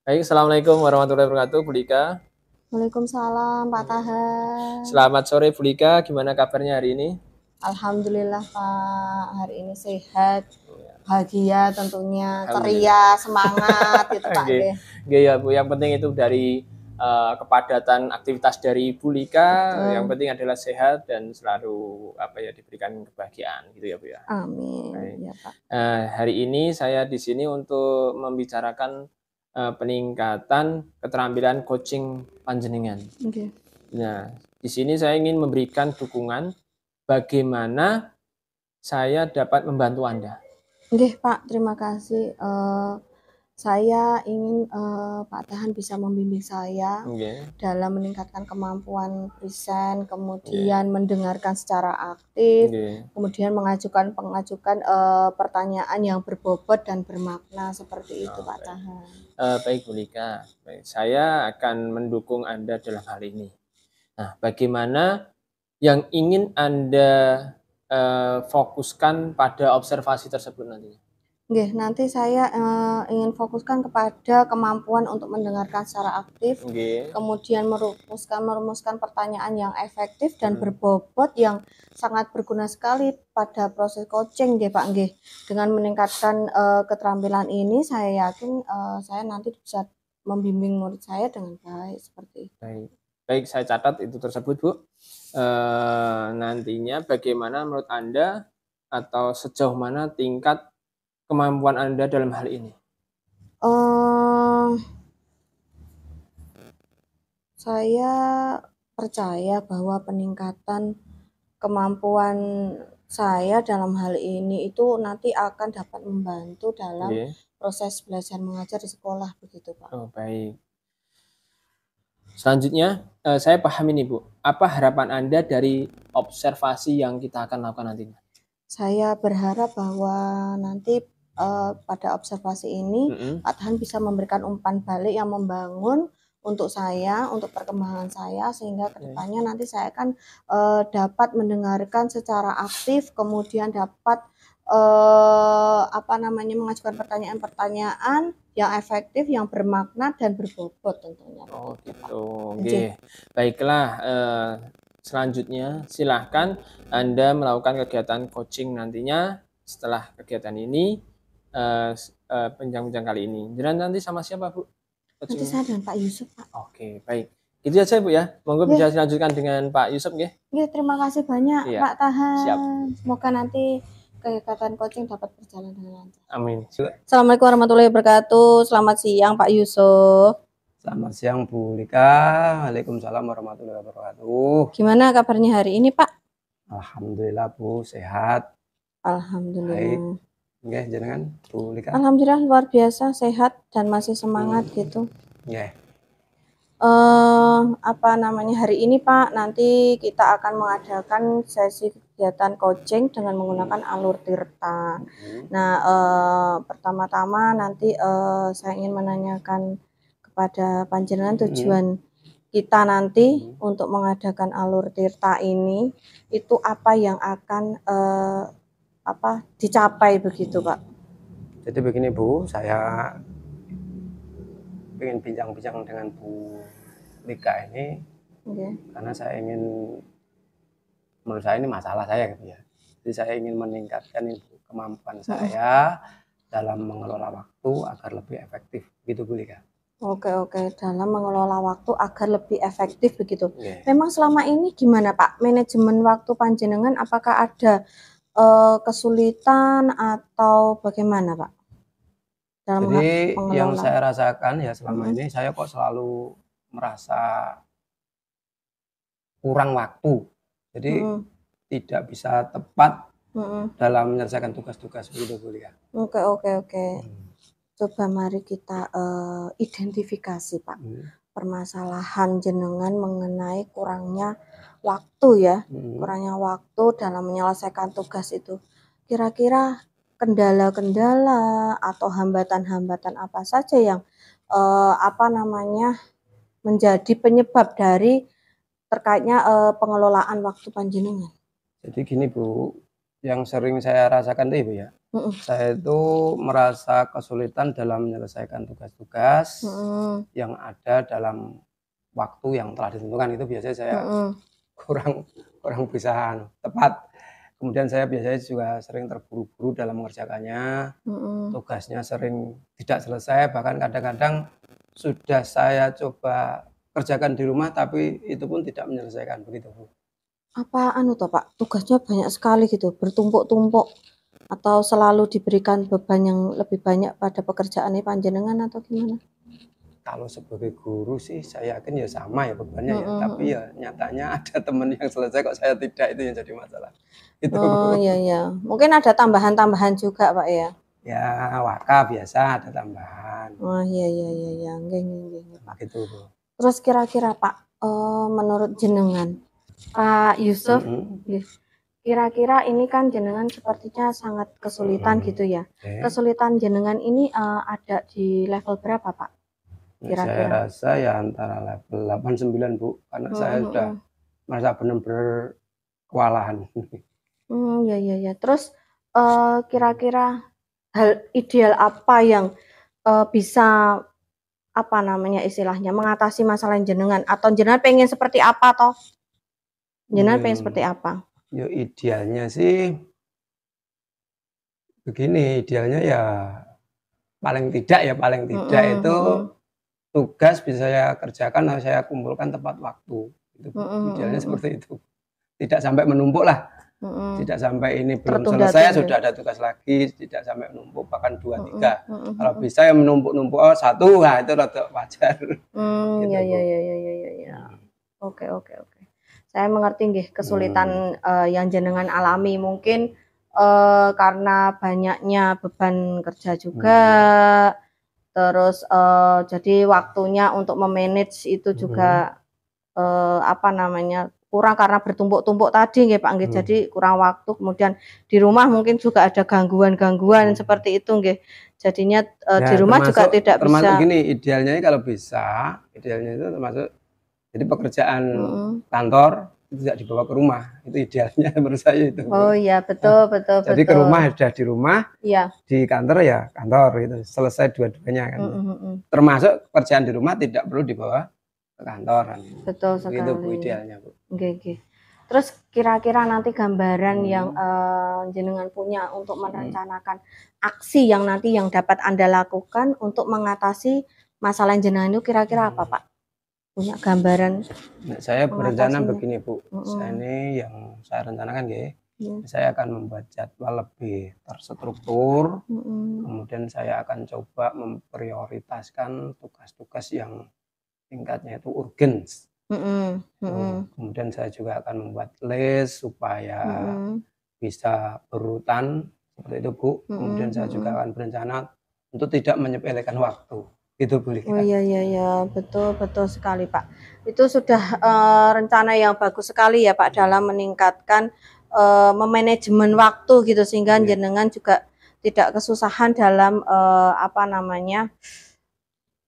Baik, Assalamualaikum warahmatullahi wabarakatuh, Bu Lika. Waalaikumsalam Pak Taha. Selamat sore, Bu Lika. Gimana kabarnya hari ini? Alhamdulillah Pak, hari ini sehat, bahagia tentunya, Alhamdulillah. ceria, semangat gitu Pak. Oke, oke ya Bu. Yang penting itu dari kepadatan aktivitas dari Bu Lika. Yang Betul. penting adalah sehat dan selalu diberikan kebahagiaan gitu ya Bu ya. Amin Baik. ya Pak. Hari ini saya di sini untuk membicarakan peningkatan keterampilan coaching panjenengan. Oke. Nah, di sini saya ingin memberikan dukungan bagaimana saya dapat membantu Anda. Oke Pak, terima kasih. Saya ingin Pak Tahan bisa membimbing saya Oke, dalam meningkatkan kemampuan present, oke, kemudian mendengarkan secara aktif, oke. kemudian mengajukan pertanyaan yang berbobot dan bermakna seperti itu Oh, Pak baik. Tahan. Baik Bu Lika, baik. Saya akan mendukung Anda dalam hal ini. Nah, bagaimana yang ingin Anda fokuskan pada observasi tersebut nantinya? Oke, nanti saya ingin fokuskan kepada kemampuan untuk mendengarkan secara aktif, Oke, kemudian merumuskan pertanyaan yang efektif dan berbobot yang sangat berguna sekali pada proses coaching, nggih Pak, nggih. Dengan meningkatkan keterampilan ini, saya yakin saya nanti bisa membimbing murid saya dengan baik seperti itu. baik. Baik, saya catat itu tersebut, Bu. Nantinya bagaimana menurut Anda atau sejauh mana tingkat kemampuan Anda dalam hal ini? Eh, saya percaya bahwa peningkatan kemampuan saya dalam hal ini itu nanti akan dapat membantu dalam Oke. proses belajar mengajar di sekolah begitu Pak. Oh, baik. Selanjutnya, saya paham ini, Bu. Apa harapan Anda dari observasi yang kita akan lakukan nantinya? Saya berharap bahwa nanti pada observasi ini Mhm. Pak Tahan bisa memberikan umpan balik yang membangun untuk saya, untuk perkembangan saya, sehingga kedepannya nanti saya akan dapat mendengarkan secara aktif, kemudian dapat mengajukan pertanyaan-pertanyaan yang efektif, yang bermakna dan berbobot tentunya Oh, begitu Pak. gitu. Oke. Oke. Baiklah, selanjutnya silahkan Anda melakukan kegiatan coaching nantinya setelah kegiatan ini, bincang-bincang kali ini. Dan nanti sama siapa, Bu, Nanti coaching-nya? saya dengan Pak Yusuf Pak. Oke, baik. Gitu aja, Bu, ya. Monggo bisa Nggih. dilanjutkan dengan Pak Yusuf, nggih. Terima kasih banyak Iya, Pak siap. Tahan. Semoga nanti kegiatan coaching dapat berjalan dengan lancar. Amin. Assalamualaikum warahmatullahi wabarakatuh. Selamat siang Pak Yusuf. Selamat siang Bu Lika. Waalaikumsalam warahmatullahi wabarakatuh. Gimana kabarnya hari ini Pak? Alhamdulillah Bu, sehat. Alhamdulillah. Nggih, jenengan Bu Lika? Alhamdulillah luar biasa sehat dan masih semangat gitu. Nggih. Hari ini Pak, nanti kita akan mengadakan sesi kegiatan coaching dengan menggunakan alur tirta. Nah, pertama-tama nanti saya ingin menanyakan kepada panjenengan tujuan kita nanti untuk mengadakan alur tirta ini itu apa yang akan dicapai begitu Pak? Jadi begini Bu, saya ingin bincang-bincang dengan Bu Lika ini karena saya ingin, menurut saya ini masalah saya gitu ya. Jadi saya ingin meningkatkan kemampuan saya dalam mengelola waktu agar lebih efektif gitu Bu Lika. Oke, dalam mengelola waktu agar lebih efektif begitu. Nggih. Memang selama ini gimana Pak, manajemen waktu panjenengan apakah ada kesulitan atau bagaimana Pak? Jadi yang mengelola. saya rasakan ya selama ini saya kok selalu merasa kurang waktu. Jadi tidak bisa tepat dalam menyelesaikan tugas-tugas begitu Bu Lika. Oke. Coba mari kita identifikasi Pak permasalahan jenengan mengenai kurangnya waktu ya, kurangnya waktu dalam menyelesaikan tugas itu. Kira-kira kendala-kendala atau hambatan-hambatan apa saja yang menjadi penyebab dari terkaitnya pengelolaan waktu panjenengan? Jadi gini Bu, yang sering saya rasakan tuh Ibu ya, Saya itu merasa kesulitan dalam menyelesaikan tugas-tugas yang ada dalam waktu yang telah ditentukan. Itu biasanya saya kurang bisa tepat. Kemudian saya biasanya juga sering terburu-buru dalam mengerjakannya. Tugasnya sering tidak selesai, bahkan kadang-kadang sudah saya coba kerjakan di rumah tapi itu pun tidak menyelesaikan, begitu Bu. Apa toh Pak, tugasnya banyak sekali gitu, bertumpuk-tumpuk, atau selalu diberikan beban yang lebih banyak pada pekerjaannya panjenengan atau gimana? Kalau sebagai guru sih saya yakin ya sama ya bebannya ya, tapi ya nyatanya ada teman yang selesai kok saya tidak, itu yang jadi masalah. Itu. Oh iya. Mungkin ada tambahan-tambahan juga Pak ya? Ya waka biasa ada tambahan. Oh iya. Nggih Pak. Gitu Bu. Terus kira-kira Pak, menurut jenengan Pak Yusuf, kira-kira ini kan jenengan sepertinya sangat kesulitan gitu ya. Kesulitan jenengan ini ada di level berapa Pak? Saya rasa ya antara level 8-9 Bu, karena saya sudah merasa benar-benar kewalahan. Iya. Terus kira-kira hal ideal apa yang bisa apa namanya istilahnya mengatasi masalah jenengan, atau jenengan pengen seperti apa toh? Jenengan pengen seperti apa? Ya idealnya sih begini, idealnya ya paling tidak itu tugas bisa saya kerjakan atau saya kumpulkan tepat waktu. Idealnya seperti itu. Tidak sampai menumpuk lah. Tidak sampai ini belum selesai sudah ada tugas lagi, tidak sampai menumpuk bahkan 2-3. Kalau bisa yang menumpuk-numpuk 1, nah itu rada wajar. Iya. Oke. Saya mengerti nggih kesulitan yang jenengan alami, mungkin karena banyaknya beban kerja juga. Terus jadi waktunya untuk memanage itu juga kurang karena bertumpuk-tumpuk tadi nggih Pak nggih. Jadi kurang waktu, kemudian di rumah mungkin juga ada gangguan seperti itu nggih. Jadinya di rumah juga tidak termasuk bisa. Gini, idealnya kalau bisa, idealnya itu termasuk jadi pekerjaan kantor itu tidak dibawa ke rumah, itu idealnya menurut saya itu. Oh iya betul. Jadi ke rumah sudah di rumah, iya. Di kantor ya kantor, itu selesai dua-duanya kan. Termasuk pekerjaan di rumah tidak perlu dibawa ke kantor kan. Betul sekali. Itu Bu idealnya Bu. Oke. Terus kira-kira nanti gambaran yang jenengan punya untuk merencanakan aksi yang nanti yang dapat Anda lakukan untuk mengatasi masalah jenengan itu kira-kira apa Pak? Punya gambaran? Nah, saya berencana begini Bu, saya ini yang saya rencanakan saya akan membuat jadwal lebih terstruktur, kemudian saya akan coba memprioritaskan tugas-tugas yang tingkatnya itu urgent. Kemudian saya juga akan membuat list supaya bisa berurutan seperti itu Bu. Kemudian saya juga akan berencana untuk tidak menyepelekan waktu. Itu boleh. Oh iya, betul sekali Pak. Itu sudah rencana yang bagus sekali ya Pak dalam meningkatkan memanajemen waktu gitu, sehingga jenengan juga tidak kesusahan dalam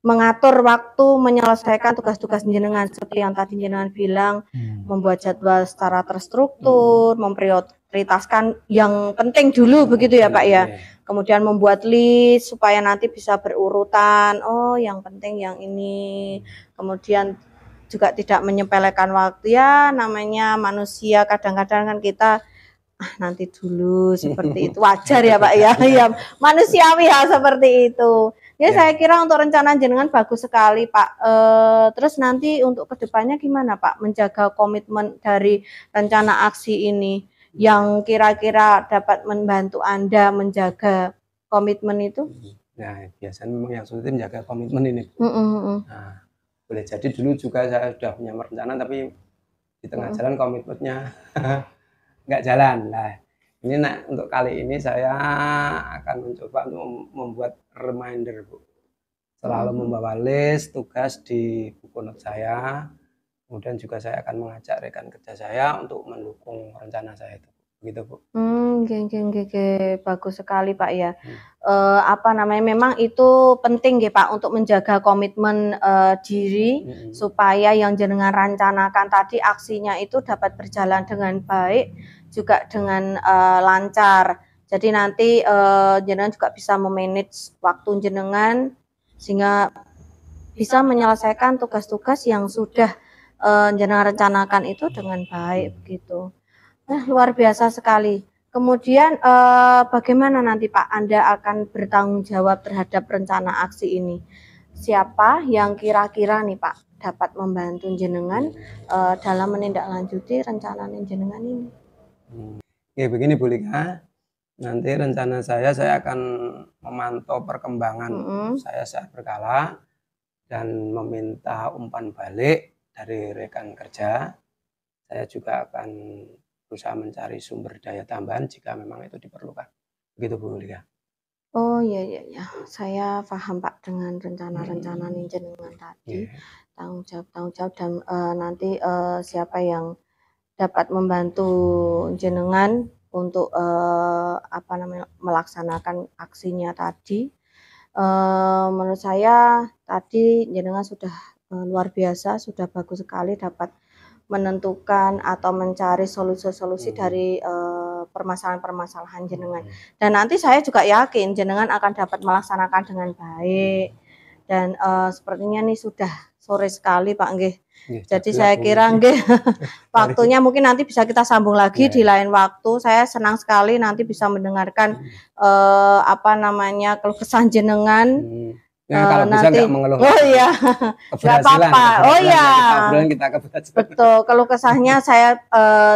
mengatur waktu menyelesaikan tugas-tugas jenengan seperti yang tadi jenengan bilang, membuat jadwal secara terstruktur, memprioritaskan yang penting dulu begitu ya Pak ya. Kemudian membuat list supaya nanti bisa berurutan. Oh, yang penting yang ini. Kemudian juga tidak menyepelekan waktu ya, namanya manusia kadang-kadang kan kita nanti dulu seperti itu, wajar ya Pak ya. Ya manusiawi ya seperti itu. Ya saya kira untuk rencana jenengan bagus sekali Pak. Terus nanti untuk kedepannya gimana Pak menjaga komitmen dari rencana aksi ini yang kira-kira dapat membantu Anda menjaga komitmen itu? Nah biasanya memang yang sulit menjaga komitmen ini. Nah, boleh jadi dulu juga saya sudah punya rencana tapi di tengah jalan komitmennya nggak jalan. Nah ini untuk kali ini saya akan mencoba untuk membuat reminder Bu, selalu membawa list tugas di buku note saya. Kemudian juga saya akan mengajak rekan kerja saya untuk mendukung rencana saya itu, begitu Bu. Bagus sekali Pak ya. Memang itu penting ya Pak untuk menjaga komitmen diri supaya yang jenengan rencanakan tadi aksinya itu dapat berjalan dengan baik juga dengan lancar. Jadi nanti jenengan juga bisa memanage waktu jenengan sehingga bisa menyelesaikan tugas-tugas yang sudah jenengan rencanakan itu dengan baik begitu. Nah, luar biasa sekali. Kemudian bagaimana nanti Pak Anda akan bertanggung jawab terhadap rencana aksi ini? Siapa yang kira-kira nih Pak dapat membantu jenengan dalam menindaklanjuti rencana jenengan ini? Oke, begini Bu Lika. Nanti rencana saya akan memantau perkembangan saya saat berkala dan meminta umpan balik dari rekan kerja. Saya juga akan berusaha mencari sumber daya tambahan jika memang itu diperlukan. Begitu Bu Lika. Oh iya, saya paham Pak dengan rencana-rencana jenengan tadi. Tanggung jawab dan nanti siapa yang dapat membantu jenengan untuk melaksanakan aksinya tadi. Menurut saya tadi jenengan sudah luar biasa, sudah bagus sekali dapat menentukan atau mencari solusi-solusi dari permasalahan-permasalahan jenengan. Dan nanti saya juga yakin jenengan akan dapat melaksanakan dengan baik. Dan sepertinya nih sudah sore sekali Pak nggih. Jadi saya kira nggih waktunya mungkin nanti bisa kita sambung lagi di lain waktu. Saya senang sekali nanti bisa mendengarkan keluh kesah jenengan. Kalau bisa nggak mengeluh. Oh iya, nggak apa-apa. Oh iya, betul. Keluh kesahnya saya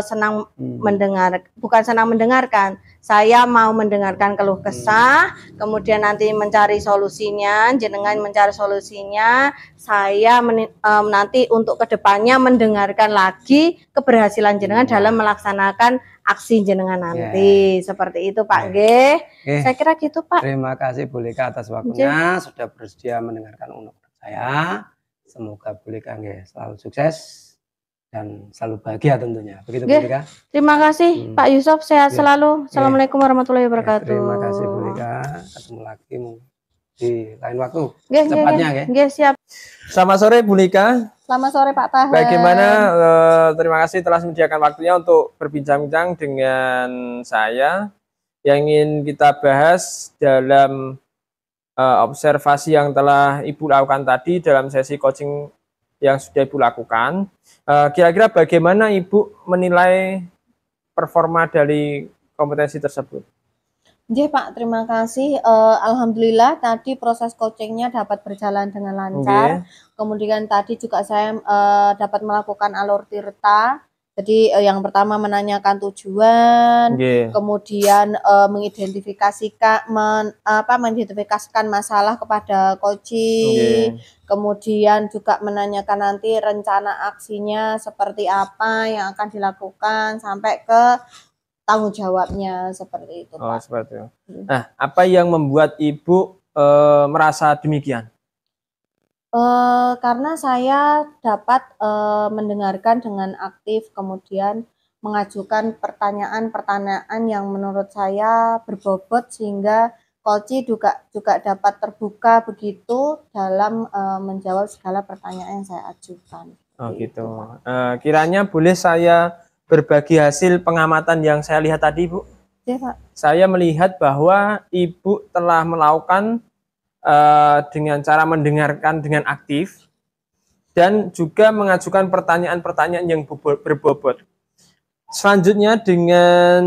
senang mendengar, bukan senang mendengarkan. Saya mau mendengarkan keluh kesah, kemudian nanti mencari solusinya, jenengan mencari solusinya. Saya nanti untuk kedepannya mendengarkan lagi keberhasilan jenengan dalam melaksanakan aksi jenengan nanti. Seperti itu Pak G. Saya kira gitu Pak. Terima kasih Bu Lika atas waktunya, sudah bersedia mendengarkan unek-unek saya. Semoga Bu Lika selalu sukses dan selalu bahagia tentunya. Begitu Bu Lika. Terima kasih Pak Yusuf, sehat selalu. Assalamualaikum warahmatullahi wabarakatuh. Terima kasih Bu Lika. Ketemu lagi di lain waktu. Cepatnya siap. Selamat sore Bu Lika. Selamat sore Pak Taher. Bagaimana? Terima kasih telah menyediakan waktunya untuk berbincang-bincang dengan saya. Yang ingin kita bahas dalam observasi yang telah Ibu lakukan tadi dalam sesi coaching yang sudah Ibu lakukan. Kira-kira bagaimana Ibu menilai performa dari kompetensi tersebut? Pak, terima kasih. Alhamdulillah tadi proses coachingnya dapat berjalan dengan lancar. Kemudian tadi juga saya dapat melakukan alur tirta. Jadi yang pertama menanyakan tujuan, kemudian mengidentifikasikan masalah kepada coaching, kemudian juga menanyakan nanti rencana aksinya seperti apa yang akan dilakukan sampai ke tanggung jawabnya seperti itu. Oh, seperti itu. Nah, apa yang membuat Ibu merasa demikian? Karena saya dapat mendengarkan dengan aktif, kemudian mengajukan pertanyaan-pertanyaan yang menurut saya berbobot sehingga coach juga dapat terbuka begitu dalam menjawab segala pertanyaan yang saya ajukan. Oh gitu. Kiranya boleh saya berbagi hasil pengamatan yang saya lihat tadi, Bu? Ya, Pak. Saya melihat bahwa Ibu telah melakukan dengan cara mendengarkan dengan aktif dan juga mengajukan pertanyaan-pertanyaan yang berbobot. Selanjutnya dengan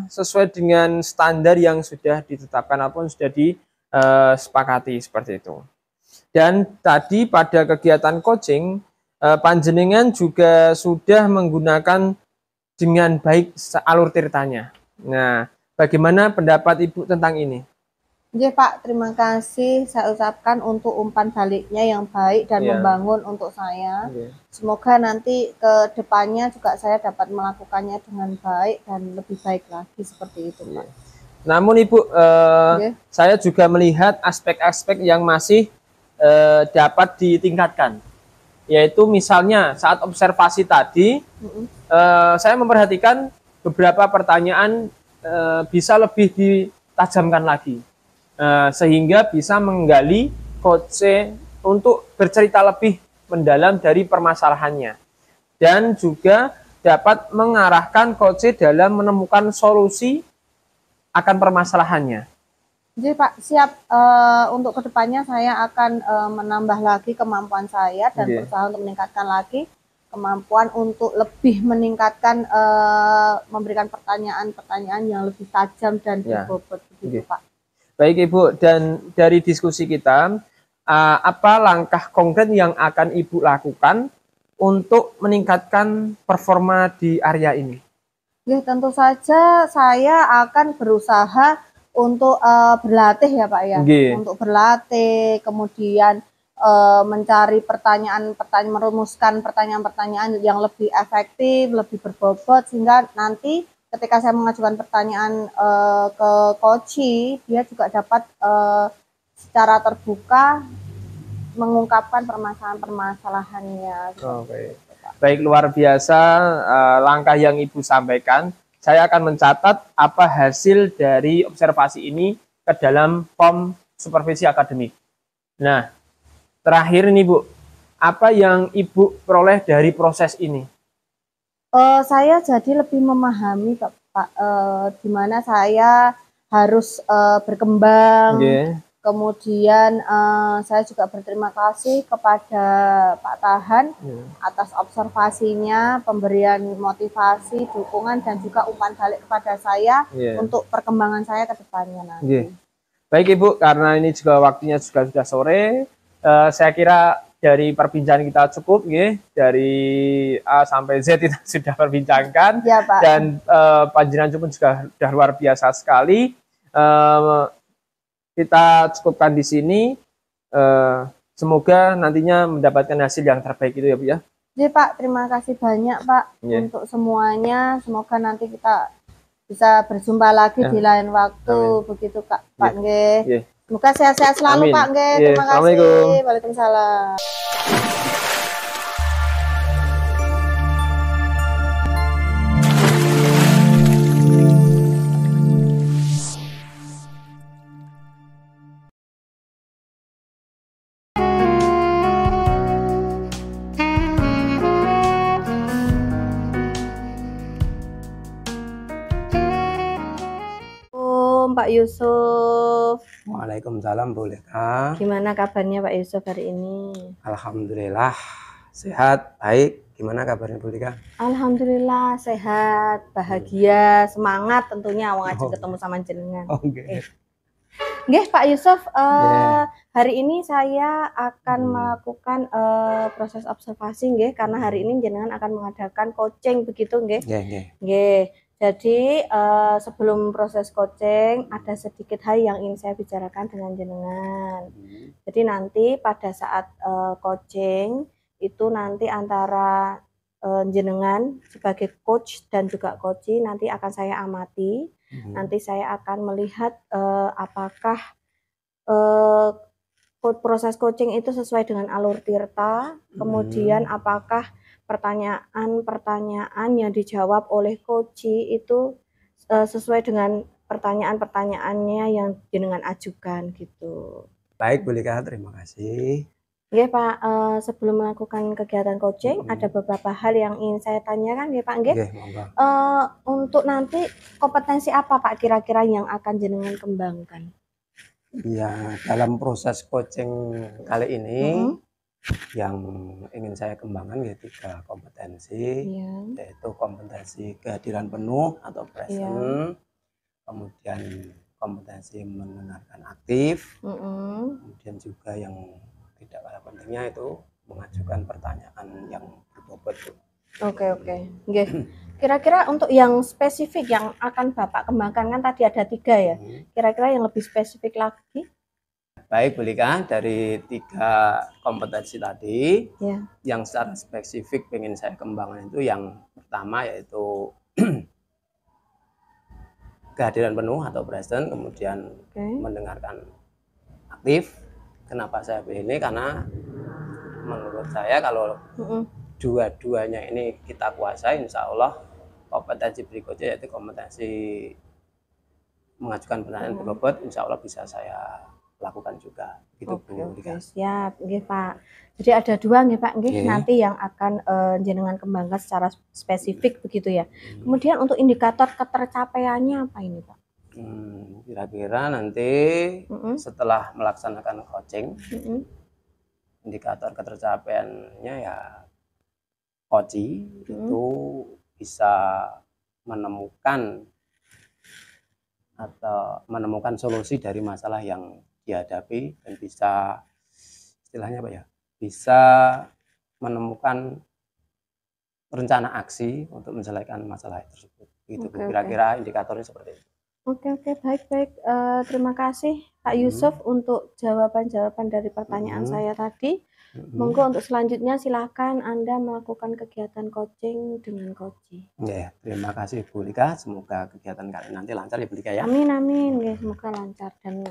sesuai dengan standar yang sudah ditetapkan ataupun sudah disepakati seperti itu. Dan tadi pada kegiatan coaching panjenengan juga sudah menggunakan dengan baik alur tirtanya. Nah, bagaimana pendapat Ibu tentang ini? Pak, terima kasih saya ucapkan untuk umpan baliknya yang baik dan membangun untuk saya. Semoga nanti ke depannya juga saya dapat melakukannya dengan baik dan lebih baik lagi seperti itu, Pak. Namun Ibu, saya juga melihat aspek-aspek yang masih dapat ditingkatkan. Yaitu misalnya saat observasi tadi, saya memperhatikan beberapa pertanyaan bisa lebih ditajamkan lagi. Sehingga bisa menggali coach untuk bercerita lebih mendalam dari permasalahannya. Dan juga dapat mengarahkan coach dalam menemukan solusi akan permasalahannya. Jadi Pak, siap untuk kedepannya saya akan menambah lagi kemampuan saya dan berusaha untuk meningkatkan lagi kemampuan untuk lebih meningkatkan memberikan pertanyaan-pertanyaan yang lebih tajam dan berbobot begitu Pak. Baik Ibu, dan dari diskusi kita, apa langkah konkret yang akan Ibu lakukan untuk meningkatkan performa di area ini? Ya, tentu saja saya akan berusaha untuk berlatih ya Pak ya, untuk berlatih, kemudian mencari pertanyaan-pertanyaan, merumuskan pertanyaan-pertanyaan yang lebih efektif, lebih berbobot, sehingga nanti ketika saya mengajukan pertanyaan ke coach, dia juga dapat secara terbuka mengungkapkan permasalahan-permasalahannya. Baik, luar biasa langkah yang Ibu sampaikan. Saya akan mencatat apa hasil dari observasi ini ke dalam form supervisi akademik. Nah, terakhir nih Bu, apa yang Ibu peroleh dari proses ini? Saya jadi lebih memahami Pak, di mana saya harus berkembang. Kemudian saya juga berterima kasih kepada Pak Tahan atas observasinya, pemberian motivasi, dukungan, dan juga umpan balik kepada saya untuk perkembangan saya ke depannya nanti. Baik Ibu, karena ini juga waktunya juga sudah sore, saya kira dari perbincangan kita cukup, dari A sampai Z kita sudah perbincangkan, ya, Pak. Dan panjenengan pun juga sudah luar biasa sekali. Kita cukupkan di sini. Semoga nantinya mendapatkan hasil yang terbaik itu ya Bu ya. Jadi Pak, terima kasih banyak Pak untuk semuanya. Semoga nanti kita bisa berjumpa lagi di lain waktu. Begitu Pak nggih. Semoga sehat-sehat selalu Pak nggih. Terima kasih. Waalaikumsalam. Pak Yusuf. Waalaikumsalam Bu Leka. Gimana kabarnya Pak Yusuf hari ini? Alhamdulillah sehat, baik. Gimana kabarnya Bu Leka? Alhamdulillah sehat, bahagia, semangat tentunya ngajak ketemu sama jenengan. Nggih Pak Yusuf, hari ini saya akan melakukan proses observasi nggih, karena hari ini jenengan akan mengadakan coaching begitu nggih. Nggih. Jadi sebelum proses coaching ada sedikit hal yang ingin saya bicarakan dengan jenengan. Jadi nanti pada saat coaching itu nanti antara jenengan sebagai coach dan juga coachee nanti akan saya amati. Nanti saya akan melihat apakah proses coaching itu sesuai dengan alur tirta, kemudian apakah pertanyaan-pertanyaan yang dijawab oleh coachee itu sesuai dengan pertanyaan-pertanyaannya yang jenengan ajukan gitu. Baik Bu Leka, terima kasih. Nggih Pak, sebelum melakukan kegiatan coaching ada beberapa hal yang ingin saya tanyakan nggih Pak nggih. Untuk nanti kompetensi apa Pak kira-kira yang akan jenengan kembangkan? Ya, dalam proses coaching kali ini yang ingin saya kembangkan ya 3 kompetensi, yaitu kompetensi kehadiran penuh atau present, kemudian kompetensi mendengarkan aktif, kemudian juga yang tidak kalah pentingnya itu mengajukan pertanyaan yang berbobot. Oke. Nggih. Kira-kira untuk yang spesifik yang akan Bapak kembangkan kan tadi ada 3 ya. Kira-kira yang lebih spesifik lagi? Baik Bu Leka, dari 3 kompetensi tadi, yang secara spesifik ingin saya kembangkan itu yang pertama yaitu kehadiran penuh atau present, kemudian mendengarkan aktif. Kenapa saya pilih ini? Karena menurut saya kalau dua-duanya ini kita kuasai, insya Allah kompetensi berikutnya yaitu kompetensi mengajukan pertanyaan berbobot, insya Allah bisa saya lakukan juga. Gitu Bu Leka. Siap, nggih Pak. Jadi ada 2 nggih Pak, nggih nanti yang akan jenengan kembangkan secara spesifik begitu ya. Kemudian untuk indikator ketercapaiannya apa ini Pak? Kira-kira nanti setelah melaksanakan coaching, indikator ketercapaiannya ya coach itu bisa menemukan solusi dari masalah yang dihadapi dan bisa istilahnya apa ya, bisa menemukan rencana aksi untuk menyelesaikan masalah tersebut. Gitu, kira-kira indikatornya seperti itu. Oke, baik. Terima kasih Pak Yusuf untuk jawaban-jawaban dari pertanyaan saya tadi. Monggo untuk selanjutnya silakan Anda melakukan kegiatan coaching dengan coach. Ya, terima kasih Bu Lika. Semoga kegiatan kalian nanti lancar ya Bu Lika ya. Amin. Ya, semoga lancar dan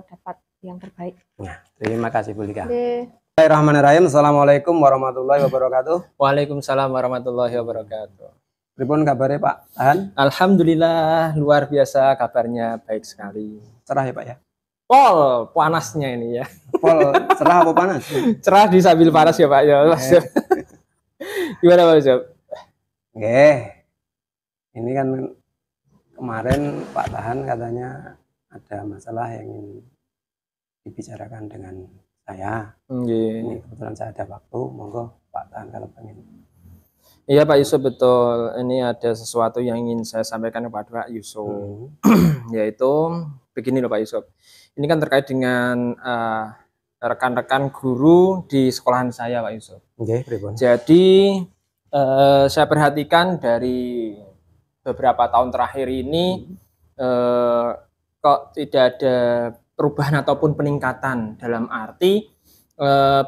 dapat yang terbaik. Ya, terima kasih Bu Lika. Bismillahirrahmanirrahim. Assalamualaikum warahmatullahi wabarakatuh. Waalaikumsalam warahmatullahi wabarakatuh. Pripun kabarnya Pak Tahan? Alhamdulillah luar biasa, kabarnya baik sekali. Cerah ya Pak ya? Pol panasnya ini ya. Pol cerah apa panas? Cerah disambil panas ya Pak ya. Gimana Pak Yusuf? Oke. Ini kan kemarin Pak Tahan katanya ada masalah yang ingin dibicarakan dengan saya. Ini kebetulan saya ada waktu, monggo Pak Tahan kalau pengen. Iya Pak Yusuf, betul. Ini ada sesuatu yang ingin saya sampaikan kepada Pak Yusuf. Yaitu begini loh Pak Yusuf. Ini kan terkait dengan rekan-rekan guru di sekolahan saya Pak Yusuf. Jadi saya perhatikan dari beberapa tahun terakhir ini kok tidak ada perubahan ataupun peningkatan, dalam arti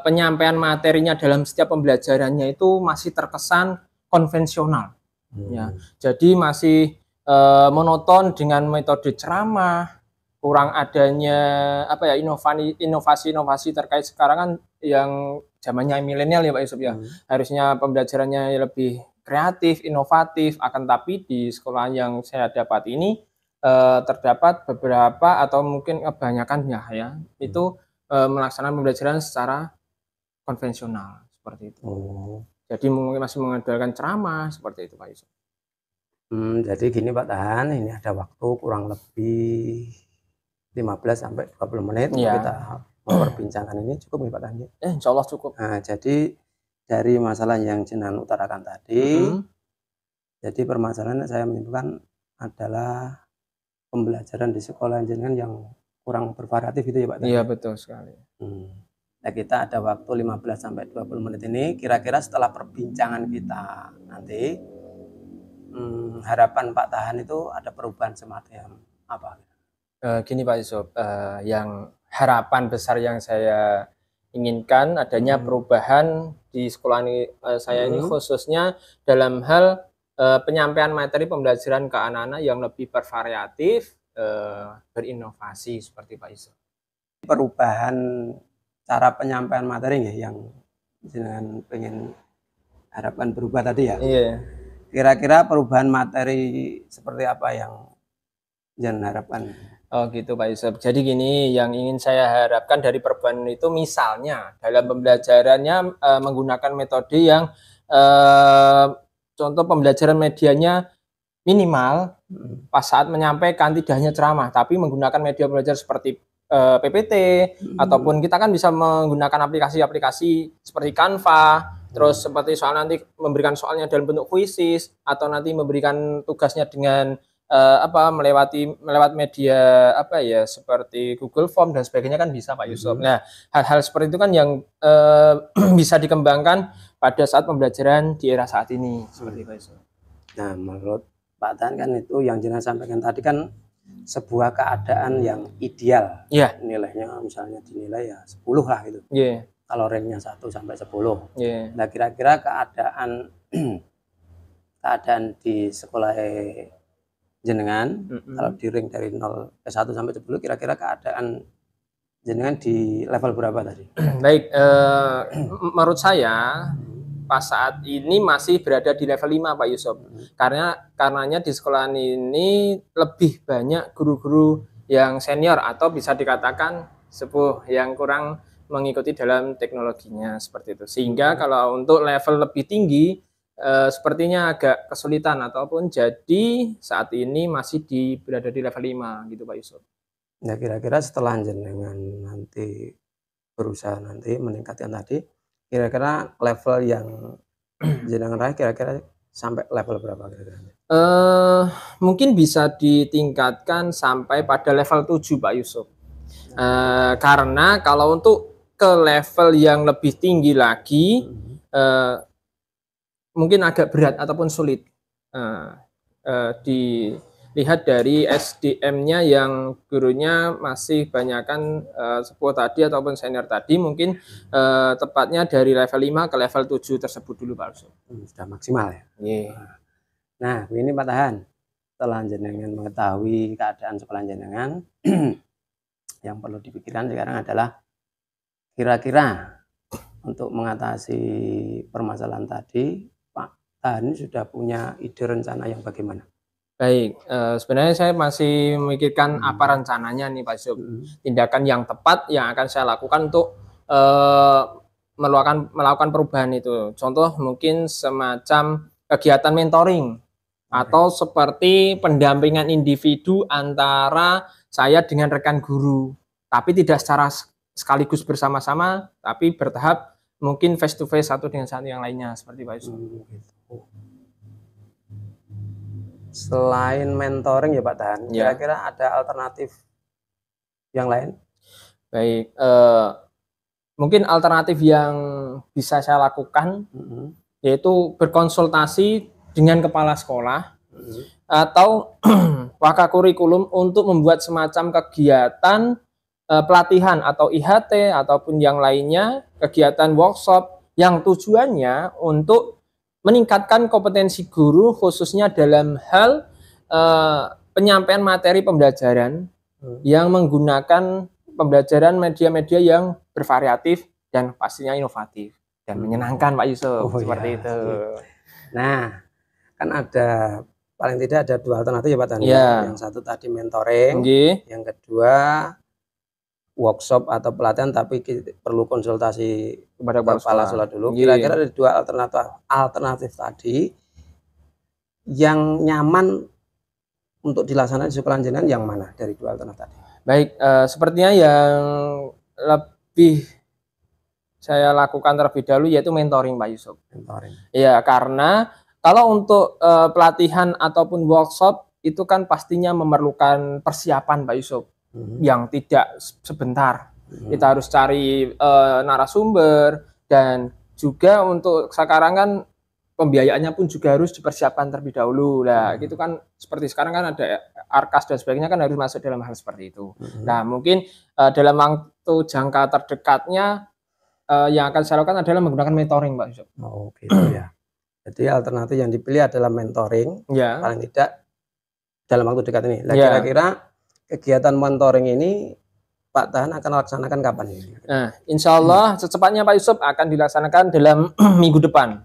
penyampaian materinya dalam setiap pembelajarannya itu masih terkesan konvensional. Ya, jadi masih monoton dengan metode ceramah, kurang adanya apa ya, inovasi terkait sekarang kan yang zamannya milenial ya Pak Yusuf ya. Harusnya pembelajarannya lebih kreatif, inovatif, akan tapi di sekolah yang saya dapat ini terdapat beberapa atau mungkin kebanyakan ya itu melaksanakan pembelajaran secara konvensional seperti itu. Jadi mungkin masih mengandalkan ceramah seperti itu Pak Yusuf. Jadi gini Pak Tahan, ini ada waktu kurang lebih 15 sampai 20 menit untuk kita memperbincangkan ini. Cukup nih Pak Tahan? Insya Allah cukup. Nah, jadi dari masalah yang jenengan utarakan tadi, jadi permasalahannya saya menyimpulkan adalah pembelajaran di sekolah jenengan yang kurang bervariatif itu ya Pak Tahan? Iya betul sekali. Nah, kita ada waktu 15 sampai 20 menit ini, kira-kira setelah perbincangan kita nanti, harapan Pak Tahan itu ada perubahan semacam apa? Gini Pak Yusuf, yang harapan besar yang saya inginkan adanya perubahan di sekolah ini, saya ini khususnya dalam hal penyampaian materi pembelajaran ke anak-anak yang lebih bervariatif, berinovasi seperti Pak Yusuf. Perubahan cara penyampaian materi ya, yang dengan pengen harapan berubah tadi ya. Iya. Kira-kira perubahan materi seperti apa yang jangan harapkan? Oh gitu Pak Yusuf. Jadi gini, yang ingin saya harapkan dari perubahan itu misalnya dalam pembelajarannya menggunakan metode yang contoh pembelajaran medianya minimal, pas saat menyampaikan tidak hanya ceramah, tapi menggunakan media belajar seperti PPT, ataupun kita kan bisa menggunakan aplikasi-aplikasi seperti Canva, terus seperti soal nanti memberikan soalnya dalam bentuk kuisis, atau nanti memberikan tugasnya dengan melewat media apa ya, seperti Google Form dan sebagainya kan bisa Pak Yusuf. Nah, hal-hal seperti itu kan yang bisa dikembangkan pada saat pembelajaran di era saat ini seperti Pak Yusuf. Nah, menurut Pak Tan kan itu yang jenengan sampaikan tadi kan sebuah keadaan yang ideal. Nilainya misalnya dinilai ya 10 lah gitu. Kalau ranknya 1 sampai 10. Nah, kira-kira keadaan di sekolah jenengan, kalau di rank dari 0 ke 1 sampai 10, kira-kira keadaan jenengan di level berapa tadi? Baik, menurut saya pas saat ini masih berada di level 5 Pak Yusuf. Karenanya di sekolah ini lebih banyak guru-guru yang senior atau bisa dikatakan sepuh yang kurang mengikuti dalam teknologinya seperti itu. Sehingga kalau untuk level lebih tinggi sepertinya agak kesulitan ataupun jadi saat ini masih berada di level 5 gitu Pak Yusuf. Nah, kira-kira setelah jenengan nanti berusaha nanti meningkatkan tadi, kira-kira level yang jenengan raih kira-kira sampai level berapa kira-kira? Mungkin bisa ditingkatkan sampai pada level 7 Pak Yusuf. Karena kalau untuk ke level yang lebih tinggi lagi, mungkin agak berat ataupun sulit. Dilihat dari SDM-nya yang gurunya masih banyakkan sepuh tadi ataupun senior tadi, mungkin tepatnya dari level 5 ke level 7 tersebut dulu Pak Yusuf. Sudah maksimal ya? Yeah. Nah, ini Pak Tahan, setelah jenengan mengetahui keadaan sekolah jenengan, yang perlu dipikirkan sekarang adalah kira-kira untuk mengatasi permasalahan tadi, Pak Tahan sudah punya ide rencana yang bagaimana? Baik, sebenarnya saya masih memikirkan apa rencananya nih Pak Yusuf. Tindakan yang tepat yang akan saya lakukan untuk melakukan perubahan itu. Contoh mungkin semacam kegiatan mentoring atau seperti pendampingan individu antara saya dengan rekan guru, tapi tidak secara sekaligus bersama-sama, tapi bertahap, mungkin face to face satu dengan satu yang lainnya seperti Pak Yusuf. Selain mentoring ya Pak Tahan, kira-kira ada alternatif yang lain? Baik, mungkin alternatif yang bisa saya lakukan yaitu berkonsultasi dengan kepala sekolah atau wakakurikulum untuk membuat semacam kegiatan pelatihan atau IHT ataupun yang lainnya, kegiatan workshop yang tujuannya untuk meningkatkan kompetensi guru khususnya dalam hal penyampaian materi pembelajaran yang menggunakan pembelajaran media-media yang bervariatif dan pastinya inovatif dan menyenangkan Pak Yusuf. Seperti itu. Nah, kan ada paling tidak ada dua alternatif ya Pak Tani. Yang satu tadi mentoring, yang kedua workshop atau pelatihan, tapi perlu konsultasi kepada kepala sekolah dulu. Kira-kira ada dua alternatif tadi yang nyaman untuk dilaksanakan di sekolah jenengan yang mana dari dua alternatif tadi? Baik, sepertinya yang lebih saya lakukan terlebih dahulu yaitu mentoring Pak Yusuf. Mentoring. Ya, karena kalau untuk pelatihan ataupun workshop itu kan pastinya memerlukan persiapan Pak Yusuf yang tidak sebentar. Kita harus cari narasumber dan juga untuk sekarang kan pembiayaannya pun juga harus dipersiapkan terlebih dahulu. Nah, gitu kan seperti sekarang kan ada ARKAS dan sebagainya kan harus masuk dalam hal seperti itu. Nah, mungkin dalam waktu jangka terdekatnya yang akan saya lakukan adalah menggunakan mentoring, Pak Yusuf. Oh, gitu ya. Jadi alternatif yang dipilih adalah mentoring, paling tidak dalam waktu dekat ini. Nah, kira-kira kegiatan mentoring ini Pak Tahan akan laksanakan kapan ini? Nah, insya Allah secepatnya Pak Yusuf akan dilaksanakan dalam minggu depan.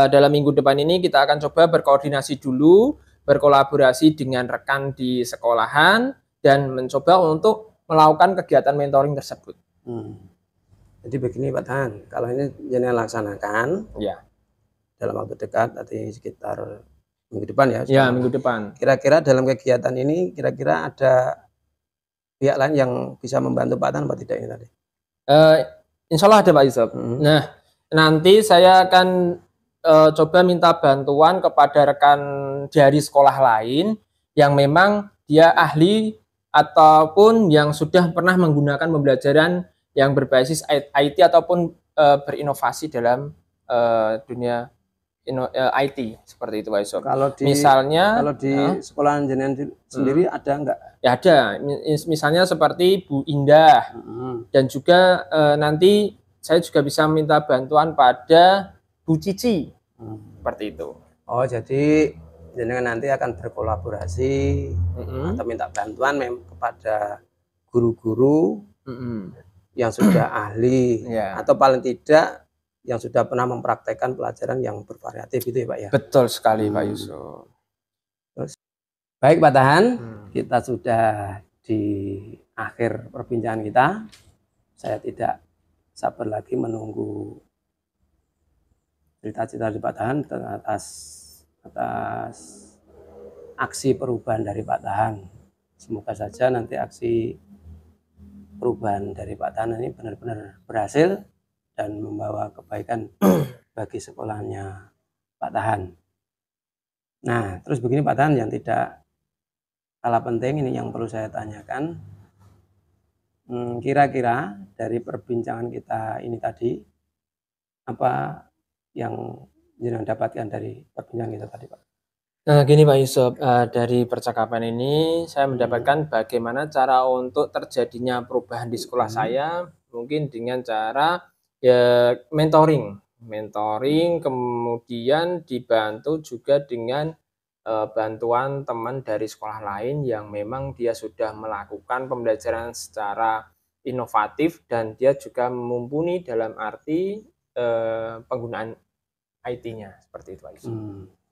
Dalam minggu depan ini kita akan coba berkoordinasi dulu, berkolaborasi dengan rekan di sekolahan, dan mencoba untuk melakukan kegiatan mentoring tersebut. Jadi begini Pak Tahan, kalau ini jenengan laksanakan dalam waktu dekat, nanti sekitar minggu depan ya? Ya, minggu depan. Kira-kira dalam kegiatan ini, kira-kira ada pihak lain yang bisa membantu Pak Tahan apa tidak ini tadi? Insya Allah ada Pak Yusuf. Nah, nanti saya akan coba minta bantuan kepada rekan dari sekolah lain yang memang dia ahli ataupun yang sudah pernah menggunakan pembelajaran yang berbasis IT ataupun berinovasi dalam dunia IT seperti itu Pak Yusuf. Kalau di, misalnya kalau di sekolahan jenengan sendiri ada enggak? Ya ada, misalnya seperti Bu Indah dan juga nanti saya juga bisa minta bantuan pada Bu Cici seperti itu. Oh, jadi jenengan nanti akan berkolaborasi atau minta bantuan kepada guru-guru yang sudah ahli atau paling tidak yang sudah pernah mempraktekkan pelajaran yang bervariatif itu ya Pak ya? Betul sekali Pak Yusuf. Terus, baik Pak Tahan, kita sudah di akhir perbincangan kita. Saya tidak sabar lagi menunggu cerita-cerita dari Pak Tahan atas aksi perubahan dari Pak Tahan. Semoga saja nanti aksi perubahan dari Pak Tahan ini benar-benar berhasil dan membawa kebaikan bagi sekolahnya Pak Tahan. Nah, terus begini Pak Tahan, yang tidak kalah penting ini yang perlu saya tanyakan. Kira-kira dari perbincangan kita ini tadi, apa yang jenengan dapatkan dari perbincangan kita tadi, Pak? Nah, gini Pak Yusuf, dari percakapan ini saya mendapatkan bagaimana cara untuk terjadinya perubahan di sekolah saya, mungkin dengan cara ya mentoring, kemudian dibantu juga dengan bantuan teman dari sekolah lain yang memang dia sudah melakukan pembelajaran secara inovatif dan dia juga mumpuni dalam arti penggunaan IT-nya, seperti itu Pak Yusuf.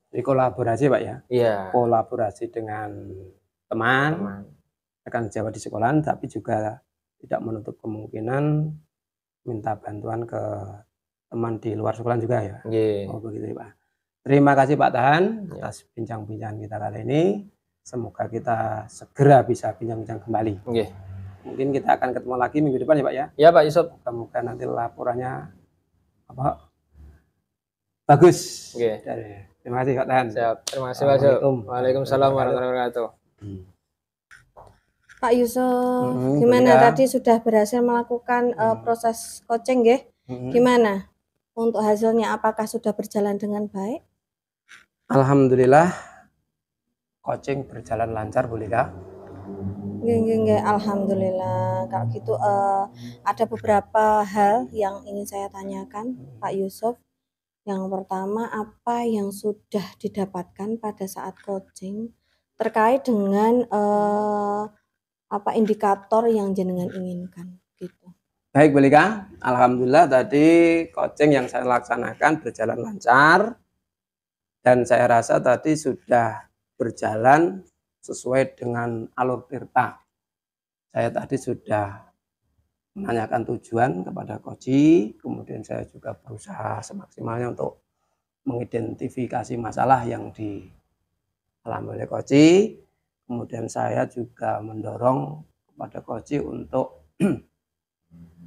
Jadi kolaborasi Pak ya? Iya. Kolaborasi dengan teman. Akan sejawat di sekolahan, tapi juga tidak menutup kemungkinan minta bantuan ke teman di luar sekolah juga ya? Yeah. Oh begitu Pak. Terima kasih Pak Tahan atas bincang-bincang kita kali ini. Semoga kita segera bisa bincang-bincang kembali. Yeah. Mungkin kita akan ketemu lagi minggu depan ya Pak ya? Ya Pak Yusuf. Semoga nanti laporannya bagus. Yeah. Terima kasih Pak Tahan. Siap. Terima kasih Pak Yusuf. Waalaikumsalam warahmatullahi wabarakatuh. Pak Yusuf, gimana tadi sudah berhasil melakukan proses coaching ya? Gimana untuk hasilnya, apakah sudah berjalan dengan baik? Alhamdulillah coaching berjalan lancar Bu Lika. Nggih, alhamdulillah. Kalau gitu ada beberapa hal yang ingin saya tanyakan Pak Yusuf. Yang pertama, apa yang sudah didapatkan pada saat coaching terkait dengan apa indikator yang jenengan inginkan gitu. Baik Bu Lika, alhamdulillah tadi coaching yang saya laksanakan berjalan lancar dan saya rasa tadi sudah berjalan sesuai dengan alur tirta. Saya tadi sudah menanyakan tujuan kepada coach, kemudian saya juga berusaha semaksimalnya untuk mengidentifikasi masalah yang dialami oleh coach. Kemudian saya juga mendorong kepada coach untuk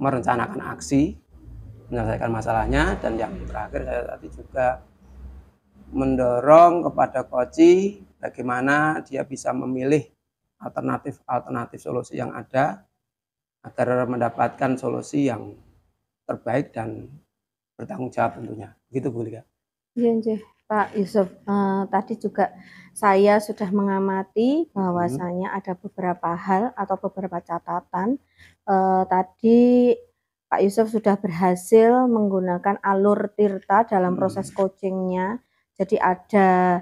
merencanakan aksi, menyelesaikan masalahnya, dan yang terakhir saya tadi juga mendorong kepada coach bagaimana dia bisa memilih alternatif solusi yang ada agar mendapatkan solusi yang terbaik dan bertanggung jawab tentunya. Begitu Bu Lika. Iya, Pak Yusuf, tadi juga saya sudah mengamati bahwasanya ada beberapa hal atau beberapa catatan. Tadi Pak Yusuf sudah berhasil menggunakan alur tirta dalam proses coachingnya. Jadi ada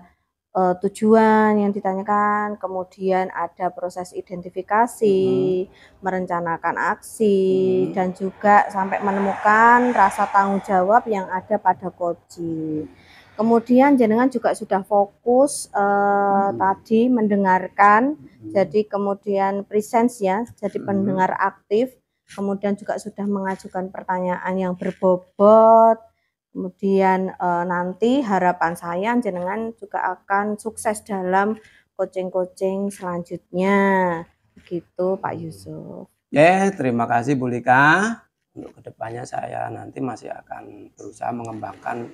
tujuan yang ditanyakan, kemudian ada proses identifikasi, merencanakan aksi, dan juga sampai menemukan rasa tanggung jawab yang ada pada coach. Kemudian jenengan juga sudah fokus tadi mendengarkan, jadi kemudian presence ya, jadi pendengar aktif, kemudian juga sudah mengajukan pertanyaan yang berbobot. Kemudian nanti harapan saya jenengan juga akan sukses dalam coaching-coaching selanjutnya. Begitu Pak Yusuf. Terima kasih Bu Lika. Untuk kedepannya saya nanti masih akan berusaha mengembangkan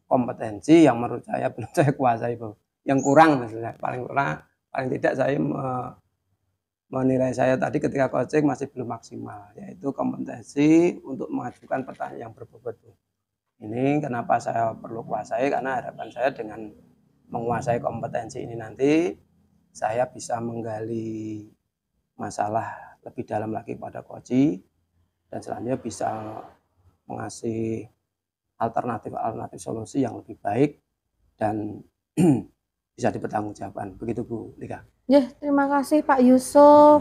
kompetensi yang menurut saya belum saya kuasai Bu. Yang kurang maksudnya, paling tidak saya menilai saya tadi ketika coaching masih belum maksimal, yaitu kompetensi untuk mengajukan pertanyaan yang berbobot Bu. Ini kenapa saya perlu kuasai, karena harapan saya dengan menguasai kompetensi ini nanti saya bisa menggali masalah lebih dalam lagi pada coach dan selanjutnya bisa mengasih alternatif solusi yang lebih baik dan bisa dipertanggungjawabkan. Begitu Bu Lika. Ya, terima kasih Pak Yusuf.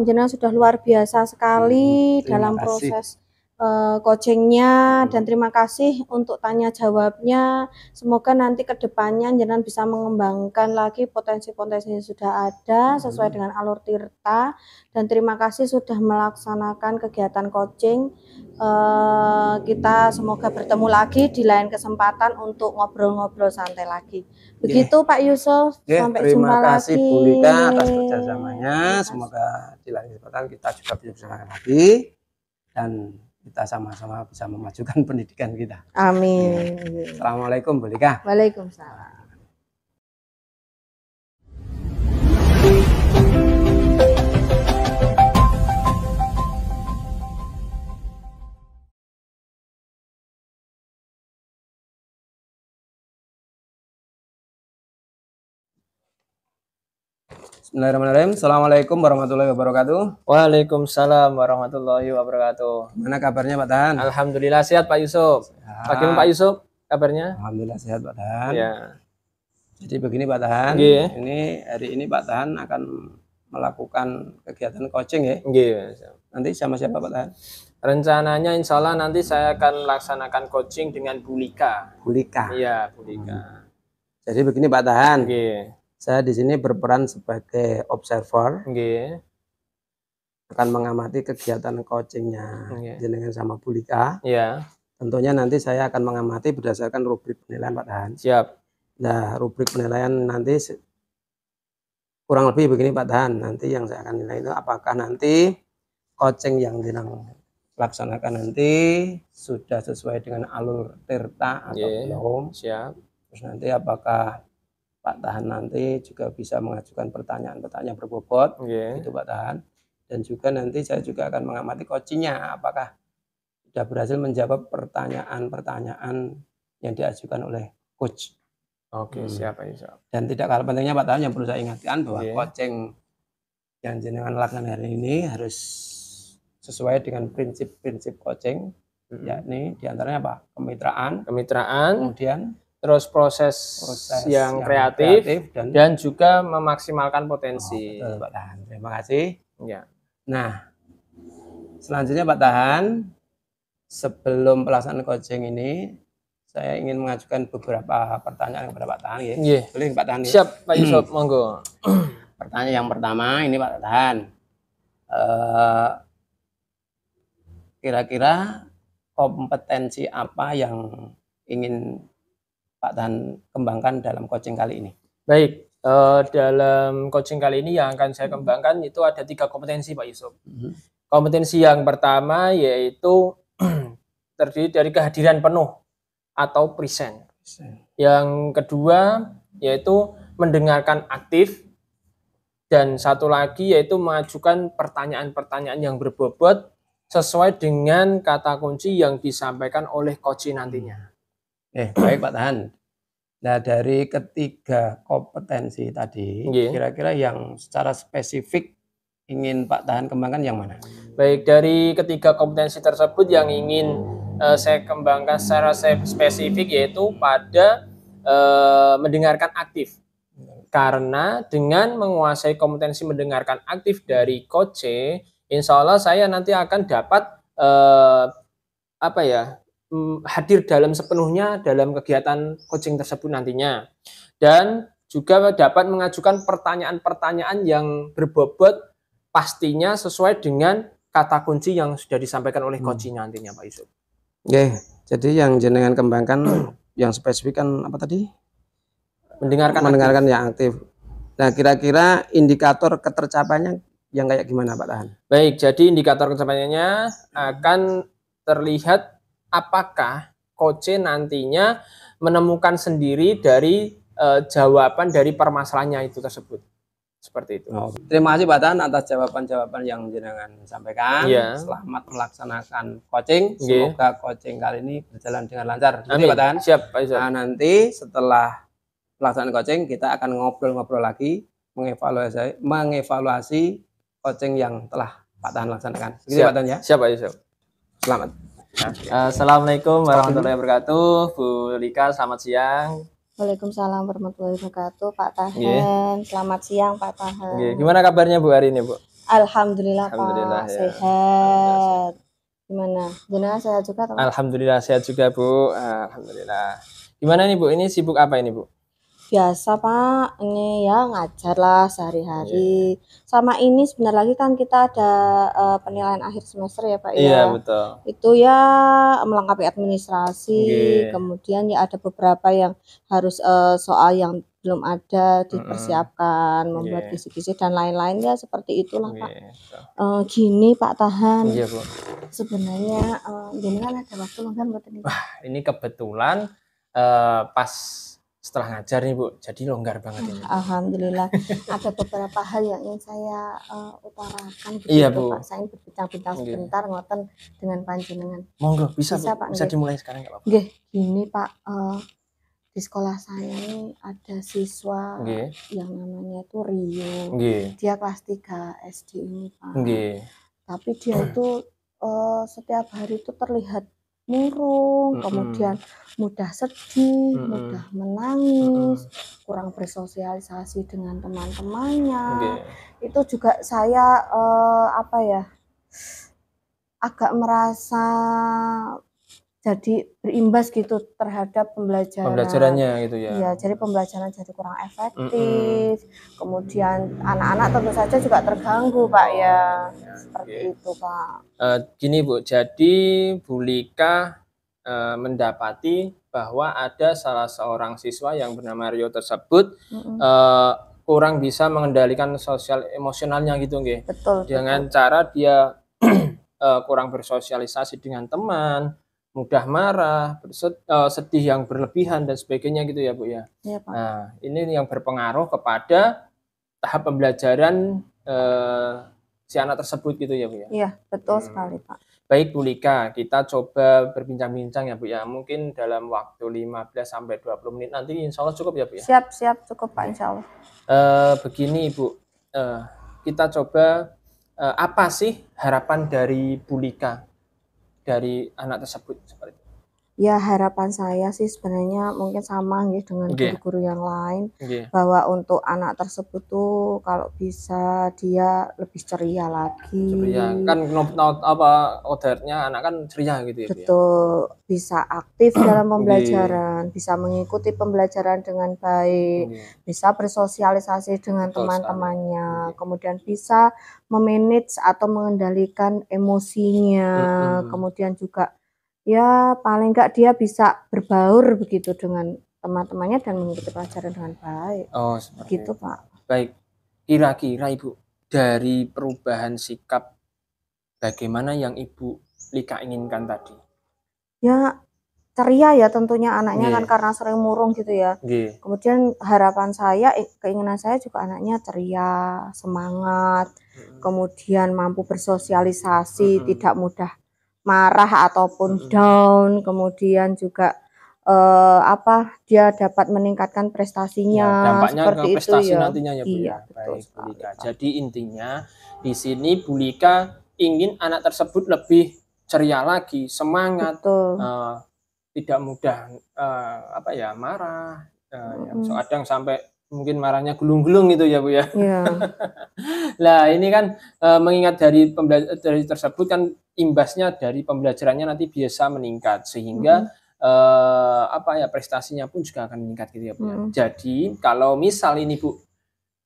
Jenengan sudah luar biasa sekali dalam proses coachingnya, dan terima kasih untuk tanya jawabnya. Semoga nanti kedepannya jenengan bisa mengembangkan lagi potensi-potensi yang sudah ada sesuai dengan alur tirta, dan terima kasih sudah melaksanakan kegiatan coaching. Kita semoga bertemu lagi di lain kesempatan untuk ngobrol-ngobrol santai lagi. Begitu Pak Yusuf, sampai jumpa lagi. Terima kasih Bu Lika atas kerjasamanya. Semoga di lain kesempatan kita juga bisa bersama lagi dan kita sama-sama bisa memajukan pendidikan kita. Amin. Assalamualaikum Bu Lika. Waalaikumsalam. Bismillahirrahmanirrahim. Assalamualaikum warahmatullahi wabarakatuh. Waalaikumsalam warahmatullahi wabarakatuh. Mana kabarnya Pak Tahan? Alhamdulillah sehat Pak Yusuf. Bagaimana Pak Yusuf kabarnya? Alhamdulillah sehat Pak Tahan. Ya. Jadi begini Pak Tahan, Nggih. ini hari ini Pak Tahan akan melakukan kegiatan coaching ya. Nggih. Nanti sama siapa Pak Tahan? Rencananya insya Allah nanti saya akan melaksanakan coaching dengan Bu Lika. Bu Lika. Iya, Bu Lika. Jadi begini Pak Tahan, Nggih. saya di sini berperan sebagai observer, Nggih. akan mengamati kegiatan coachingnya Nggih. jenengan sama Bu Lika. Iya. Tentunya nanti saya akan mengamati berdasarkan rubrik penilaian Pak Tahan. Siap. Nah, rubrik penilaian nanti kurang lebih begini Pak Tahan. Nanti yang saya akan nilai itu apakah nanti coaching yang jenengan laksanakan nanti sudah sesuai dengan alur tirta atau belum. Siap. Terus nanti apakah Pak Tahan nanti juga bisa mengajukan pertanyaan-pertanyaan berbobot, itu Pak Tahan. Dan juga nanti saya juga akan mengamati coachingnya, apakah sudah berhasil menjawab pertanyaan-pertanyaan yang diajukan oleh coach. Oke, siap Pak Yusuf. Dan tidak kalah pentingnya Pak Tahan yang perlu saya ingatkan bahwa coaching yang jenengan lakukan hari ini harus sesuai dengan prinsip-prinsip coaching, yakni diantaranya apa? Kemitraan, kemudian terus proses yang kreatif dan juga memaksimalkan potensi. Betul, Pak Tahan. Terima kasih. Ya. Nah, selanjutnya Pak Tahan, sebelum pelaksanaan coaching ini, saya ingin mengajukan beberapa pertanyaan kepada Pak Tahan. Ya. Boleh Pak Tahan? Siap Pak Yusuf, monggo. Pertanyaan yang pertama ini Pak Tahan. Kira-kira kompetensi apa yang ingin Pak Tahan kembangkan dalam coaching kali ini? Baik, dalam coaching kali ini yang akan saya kembangkan itu ada 3 kompetensi Pak Yusuf. Kompetensi yang pertama yaitu terdiri dari kehadiran penuh atau present. Yang kedua yaitu mendengarkan aktif, dan satu lagi yaitu mengajukan pertanyaan-pertanyaan yang berbobot sesuai dengan kata kunci yang disampaikan oleh coach nantinya. Baik Pak Tahan. Nah, dari ketiga kompetensi tadi, kira-kira yang secara spesifik ingin Pak Tahan kembangkan yang mana? Baik, dari ketiga kompetensi tersebut yang ingin saya kembangkan secara spesifik yaitu pada mendengarkan aktif. Karena dengan menguasai kompetensi mendengarkan aktif dari coach, insya Allah saya nanti akan dapat hadir dalam sepenuhnya dalam kegiatan coaching tersebut nantinya, dan juga dapat mengajukan pertanyaan-pertanyaan yang berbobot pastinya sesuai dengan kata kunci yang sudah disampaikan oleh coach nantinya Pak Yusuf. Jadi yang jenengan kembangkan yang spesifik kan apa tadi? Mendengarkan yang aktif. Nah, kira-kira indikator ketercapaiannya yang kayak gimana Pak Tahan? Baik, jadi indikator ketercapaiannya akan terlihat apakah coach nantinya menemukan sendiri dari jawaban dari permasalahannya itu tersebut. Seperti itu. Terima kasih Pak Tahan atas jawaban-jawaban yang jenengan sampaikan. Selamat melaksanakan coaching. Semoga coaching kali ini berjalan dengan lancar. Amin. Pak Tahan. Siap Pak Yusuf. Nah, nanti setelah pelaksanaan coaching kita akan ngobrol-ngobrol lagi, mengevaluasi coaching yang telah Pak Tahan laksanakan. Begitu Pak Tahan ya. Siap Pak Yusuf. Selamat. Assalamualaikum warahmatullahi wabarakatuh. Bu Lika, selamat siang. Waalaikumsalam warahmatullahi wabarakatuh, Pak Tahan. Selamat siang Pak Tahan. Gimana kabarnya Bu hari ini Bu? Alhamdulillah Pak, sehat. Gimana? Jenengan sehat juga teman? Alhamdulillah sehat juga Bu. Alhamdulillah. Gimana nih Bu? Ini sibuk apa ini Bu? Biasa Pak, ini ya ngajar lah sehari-hari. Sama ini sebentar lagi kan kita ada penilaian akhir semester ya Pak Iya ya. betul. Itu ya melengkapi administrasi, kemudian ya ada beberapa yang harus soal yang belum ada dipersiapkan, membuat kisi-kisi dan lain-lain ya seperti itulah Pak. Gini Pak Tahan. Iya Bu. Sebenarnya gini kan ada waktu longgar buat ini. Wah, ini kebetulan pas setelah ngajar nih Bu, jadi longgar banget ini. Alhamdulillah. Ada beberapa hal yang ingin saya utarakan. Iya Bu. Pak, saya berbincang-bincang sebentar ngoten dengan panjenengan. Monggo, bisa Bu. Pak, bisa dimulai sekarang nggak apa-apa. Gini Pak, di sekolah saya ini ada siswa yang namanya itu Rio. Dia kelas 3 SD ini Pak. Tapi dia itu setiap hari itu terlihat murung, kemudian mudah sedih, mudah menangis, kurang bersosialisasi dengan teman-temannya. Itu juga saya agak merasa jadi berimbas gitu terhadap pembelajarannya gitu ya. Iya, jadi pembelajaran jadi kurang efektif. Kemudian anak-anak tentu saja juga terganggu Pak ya. Seperti itu Pak. Gini Bu, jadi Bu Lika mendapati bahwa ada salah seorang siswa yang bernama Rio tersebut kurang bisa mengendalikan sosial emosionalnya gitu nggih. Betul. Dengan cara dia kurang bersosialisasi dengan teman, mudah marah, sedih yang berlebihan dan sebagainya gitu ya Bu ya. Iya, Pak. Nah, ini yang berpengaruh kepada tahap pembelajaran si anak tersebut gitu ya Bu ya. Iya, betul sekali Pak. Baik Bu Lika, kita coba berbincang-bincang ya Bu ya. Mungkin dalam waktu 15 sampai 20 menit nanti insya Allah cukup ya Bu ya. Siap cukup Pak insya Allah. Begini Bu, kita coba apa sih harapan dari Bu Lika dari anak tersebut seperti itu? Ya harapan saya sih sebenarnya mungkin sama gitu dengan guru-guru yang lain, bahwa untuk anak tersebut tuh kalau bisa dia lebih ceria lagi. Ceria kan odatnya anak kan ceria gitu ya. Betul, bisa aktif dalam pembelajaran, bisa mengikuti pembelajaran dengan baik, bisa bersosialisasi dengan teman-temannya, kemudian bisa memanage atau mengendalikan emosinya, kemudian juga ya paling enggak dia bisa berbaur begitu dengan teman-temannya dan mengikuti pelajaran dengan baik. Oh, seperti gitu Pak. Baik, kira-kira Ibu dari perubahan sikap bagaimana yang Ibu Lika inginkan tadi? Ya ceria ya tentunya anaknya kan karena sering murung gitu ya. Kemudian harapan saya, keinginan saya juga anaknya ceria, semangat, kemudian mampu bersosialisasi, tidak mudah marah ataupun down, kemudian juga dia dapat meningkatkan prestasinya, dampaknya seperti ke prestasi itu ya. nantinya ya Bu. Iya, Baik Bu Lika. Jadi intinya di sini Bu Lika ingin anak tersebut lebih ceria lagi, semangat, tidak mudah marah, kadang sampai mungkin marahnya gulung-gulung gitu ya Bu ya. Nah ini kan mengingat dari tersebut kan imbasnya dari pembelajarannya nanti biasa meningkat sehingga prestasinya pun juga akan meningkat gitu ya Bu. Jadi kalau misal ini Bu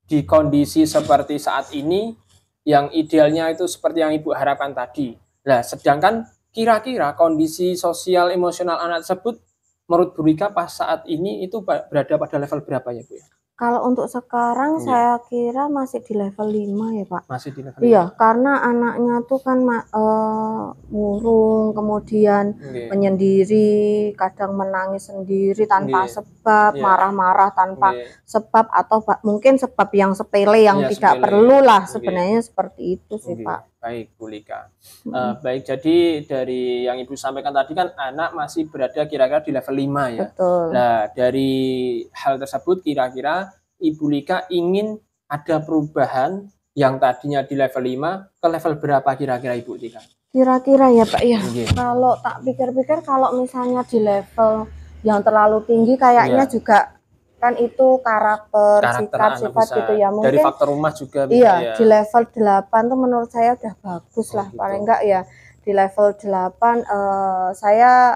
di kondisi seperti saat ini yang idealnya itu seperti yang Ibu harapkan tadi. Nah sedangkan kira-kira kondisi sosial emosional anak tersebut menurut Bu Lika pas saat ini itu berada pada level berapa ya Bu ya? Kalau untuk sekarang saya kira masih di level 5 ya Pak. Masih di level 5? Iya, karena anaknya tuh kan murung, kemudian menyendiri, kadang menangis sendiri tanpa sebab, marah-marah tanpa sebab, atau mungkin sebab yang sepele yang tidak perlu lah sebenarnya seperti itu sih Pak. Baik Bu Lika. Baik, jadi dari yang Ibu sampaikan tadi kan anak masih berada kira-kira di level 5 ya. Betul. Nah dari hal tersebut kira-kira Ibu Lika ingin ada perubahan yang tadinya di level 5 ke level berapa kira-kira Ibu Lika? Kira-kira ya Pak ya. Kalau tak pikir-pikir kalau misalnya di level yang terlalu tinggi kayaknya juga kan itu karakter sifat gitu ya, mungkin dari faktor rumah juga bisa, di level 8 tuh menurut saya udah bagus lah paling enggak ya. di level 8 saya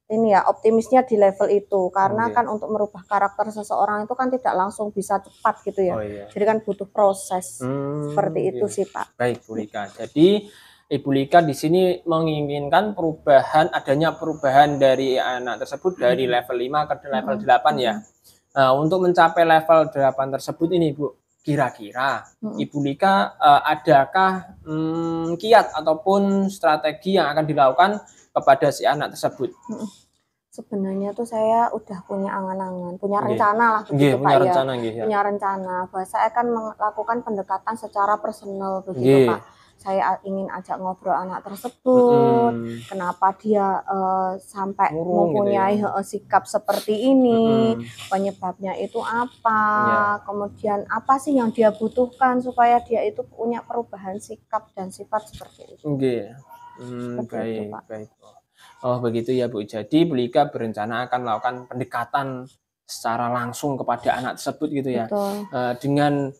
ini ya optimisnya di level itu karena kan untuk merubah karakter seseorang itu kan tidak langsung bisa cepat gitu ya. Jadi kan butuh proses seperti itu sih Pak. Baik Bu Lika. Jadi Ibu Lika di sini menginginkan adanya perubahan dari anak tersebut dari level 5 ke level 8 ya. Nah, untuk mencapai level 8 tersebut ini Bu, kira-kira Ibu Lika adakah kiat ataupun strategi yang akan dilakukan kepada si anak tersebut? Sebenarnya tuh saya udah punya angan-angan, punya rencana lah begitu Pak ya. Punya rencana bahwa saya akan melakukan pendekatan secara personal begitu Pak. Saya ingin ajak ngobrol anak tersebut, kenapa dia sampai mempunyai sikap seperti ini, penyebabnya itu apa, kemudian apa sih yang dia butuhkan supaya dia itu punya perubahan sikap dan sifat seperti itu. Baik. Oh begitu ya Bu. Jadi Bu Lika berencana akan melakukan pendekatan secara langsung kepada anak tersebut gitu ya. Dengan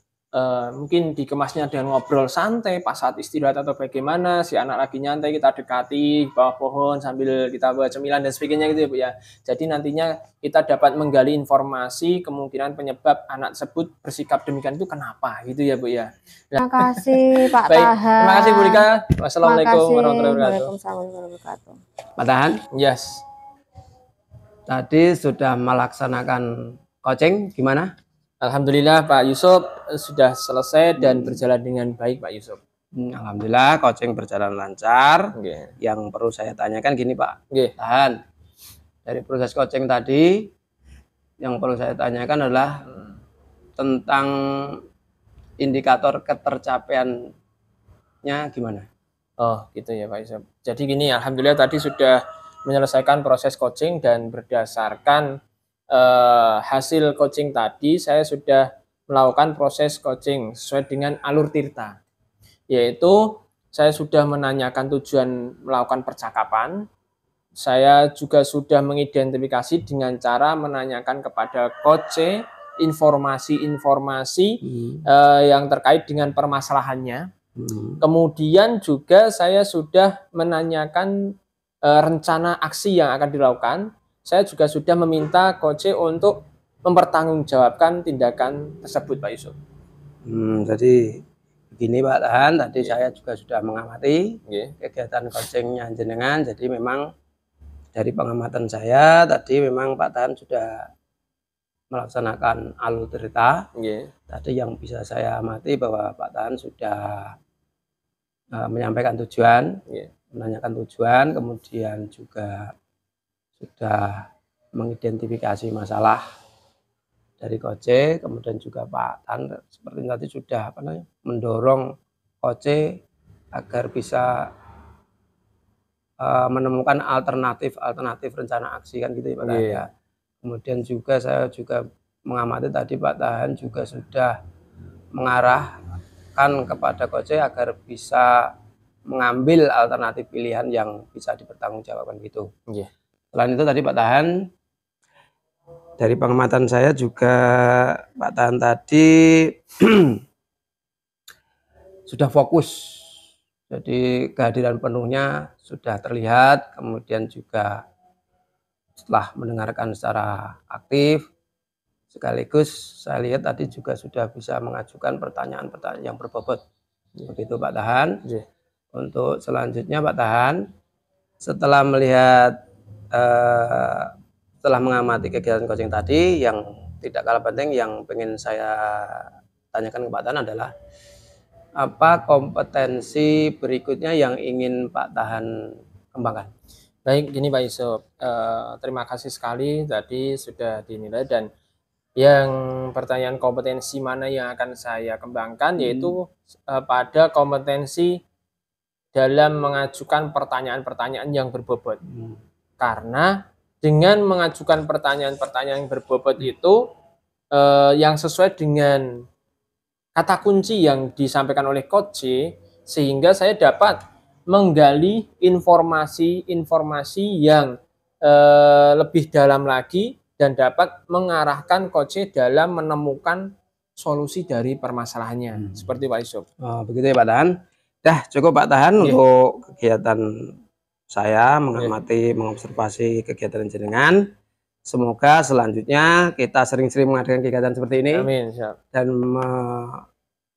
mungkin dikemasnya dengan ngobrol santai pas saat istirahat atau bagaimana, si anak lagi nyantai kita dekati bawah pohon sambil kita bawa cemilan dan sebagainya gitu ya Bu ya. Jadi nantinya kita dapat menggali informasi kemungkinan penyebab anak tersebut bersikap demikian itu kenapa gitu ya Bu ya. Terima kasih Pak Tahan. Terima kasih Bu Lika. Wassalamualaikum warahmatullahi wabarakatuh. Pak Tahan? Yes. Tadi sudah melaksanakan coaching gimana? Alhamdulillah Pak Yusuf sudah selesai dan berjalan dengan baik Pak Yusuf. Alhamdulillah coaching berjalan lancar. Yang perlu saya tanyakan gini Pak Tahan, dari proses coaching tadi yang perlu saya tanyakan adalah tentang indikator ketercapaiannya gimana? Oh gitu ya Pak Yusuf. Jadi gini, alhamdulillah tadi sudah menyelesaikan proses coaching dan berdasarkan hasil coaching tadi saya sudah melakukan proses coaching sesuai dengan alur tirta, yaitu saya sudah menanyakan tujuan melakukan percakapan. Saya juga sudah mengidentifikasi dengan cara menanyakan kepada coach informasi-informasi yang terkait dengan permasalahannya. Kemudian juga saya sudah menanyakan rencana aksi yang akan dilakukan. Saya juga sudah meminta coach untuk mempertanggungjawabkan tindakan tersebut Pak Yusuf. Jadi begini Pak Tahan, tadi saya juga sudah mengamati kegiatan coachingnya jenengan. Jadi memang dari pengamatan saya tadi memang Pak Tahan sudah melaksanakan alur tirta. Tadi yang bisa saya amati bahwa Pak Tahan sudah menyampaikan tujuan, menanyakan tujuan, kemudian juga sudah mengidentifikasi masalah dari coach, kemudian juga Pak Tan seperti tadi sudah mendorong coach agar bisa menemukan alternatif rencana aksi kan gitu ya Pak Tahan ya. Kemudian juga saya juga mengamati tadi Pak Tahan juga sudah mengarahkan kepada coach agar bisa mengambil alternatif pilihan yang bisa dipertanggungjawabkan gitu. Selain itu tadi Pak Tahan, dari pengamatan saya juga Pak Tahan tadi sudah fokus. Jadi kehadiran penuhnya sudah terlihat, kemudian juga setelah mendengarkan secara aktif, sekaligus saya lihat tadi juga sudah bisa mengajukan pertanyaan-pertanyaan yang berbobot. Begitu Pak Tahan. Untuk selanjutnya Pak Tahan, setelah melihat setelah mengamati kegiatan coaching tadi, yang tidak kalah penting yang ingin saya tanyakan ke Pak Tahan adalah apa kompetensi berikutnya yang ingin Pak Tahan kembangkan? Baik, gini Pak Yusuf, terima kasih sekali tadi sudah dinilai, dan yang pertanyaan kompetensi mana yang akan saya kembangkan yaitu pada kompetensi dalam mengajukan pertanyaan-pertanyaan yang berbobot. Karena dengan mengajukan pertanyaan-pertanyaan yang berbobot itu yang sesuai dengan kata kunci yang disampaikan oleh coach, sehingga saya dapat menggali informasi-informasi yang lebih dalam lagi dan dapat mengarahkan coach dalam menemukan solusi dari permasalahannya. Seperti Pak Yusuf. Begitu ya Pak Tahan. Dah cukup Pak Tahan untuk kegiatan saya mengamati, mengobservasi kegiatan jenengan. Semoga selanjutnya kita sering-sering mengadakan kegiatan seperti ini. Amin, siap. Dan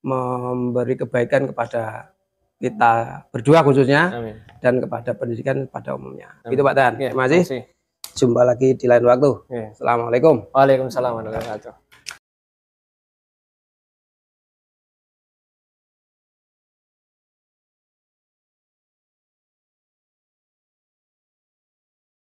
memberi kebaikan kepada kita berdua khususnya. Amin. Dan kepada pendidikan pada umumnya. Amin. Gitu Pak Tahan. Terima kasih. Jumpa lagi di lain waktu. Assalamualaikum. Waalaikumsalam warahmatullahi wabarakatuh.